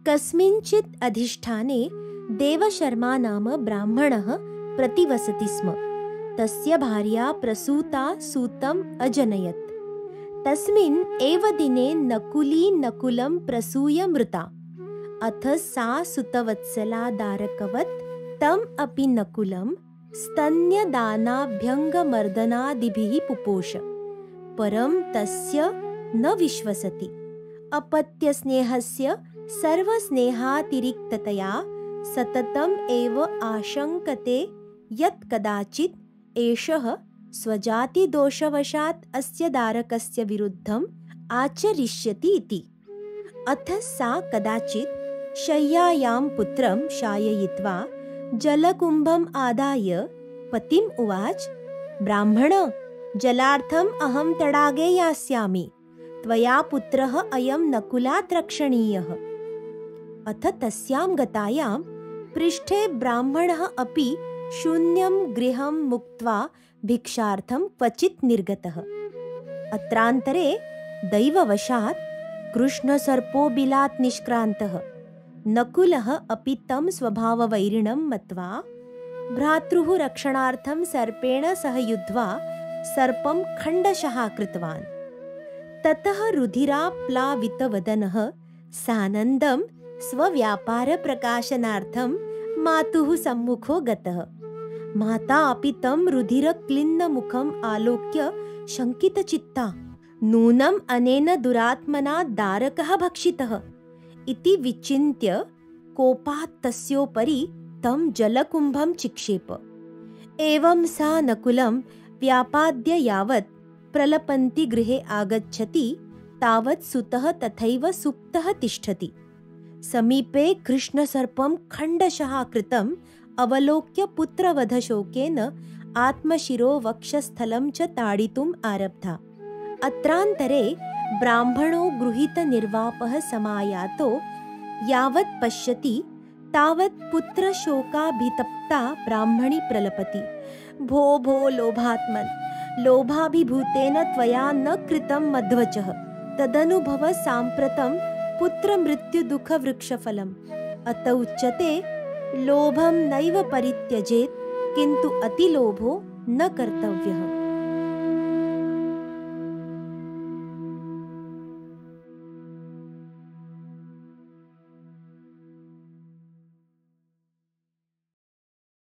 कस्मिंचित् अधिष्ठाने देवशर्मा नाम ब्राह्मणः प्रतिवसति स्म। तस्य भार्या प्रसूता सूतम् अजनयत्। तस्मिन् एव दिने नकुली नकुलं प्रसूय मृता। अथ सा सुतवत्सला दारकवत् तम् अपि नकुलं स्तन्यदानाभ्यङ्गमर्दनादिभिः पुपोष। परं तस्य न विश्वसति। अपत्यस्नेहस्य सर्वस्नेहातिरिक्ततया सततम् एव आशङ्कते यत् कदाचित् एषः स्वजातिदोषवशात् अस्य दारकस्य विरुद्धम् आचरिष्यति इति। अथ सा कदाचित् शय्यायां पुत्रं शाययित्वा जलकुम्भम् आदाय पतिम् उवाच, ब्राह्मण, जलार्थम् अहं तडागे यास्यामि। त्वया पुत्रः अयं नकुलात् रक्षणीयः। अथ तस्यां गतायां पृष्ठे ब्राह्मणः अपि शून्यं गृहं मुक्त्वा भिक्षार्थं क्वचित् निर्गतः। अत्रान्तरे दैववशात् कृष्णसर्पो बिलात् निष्क्रान्तः। नकुलः अपि तं स्वभाववैरिणं मत्वा भ्रातुः रक्षणार्थं सर्पेण सह युद्ध्वा सर्पं खण्डशः कृतवान्। ततः रुधिराप्लावितवदनः सानन्दं स्वव्यापारप्रकाशनार्थं मातुः सम्मुखो गतः। माता अपि तं रुधिरक्लिन्नमुखम् आलोक्य शङ्कितचित्ता, नूनम् अनेन दुरात्मना दारकः भक्षितः इति विचिन्त्य कोपात् तस्योपरि तं जलकुम्भं चिक्षेप। एवं सा नकुलं व्यापाद्य यावत् प्रलपन्ति गृहे आगच्छति तावत् सुतः तथैव सुप्तः तिष्ठति। समीपे कृष्णसर्पं खण्डशः कृतम् अवलोक्य पुत्रवधशोकेन आत्मशिरो वक्षस्थलं च ताडितुम् आरब्धा। अत्रान्तरे ब्राह्मणो गृहीतनिर्वापः समायातो यावत् पश्यति तावत् पुत्रशोकाभितप्ता ब्राह्मणी प्रलपति। भो भो लोभात्मन्, लोभाभिभूतेन त्वया न कृतं मध्वचः, तदनुभव साम्प्रतं पुत्रमृत्युदुःखवृक्षफलम्। अत उच्यते लोभं नैव परित्यजेत्, किन्तु अतिलोभो न कर्तव्यः।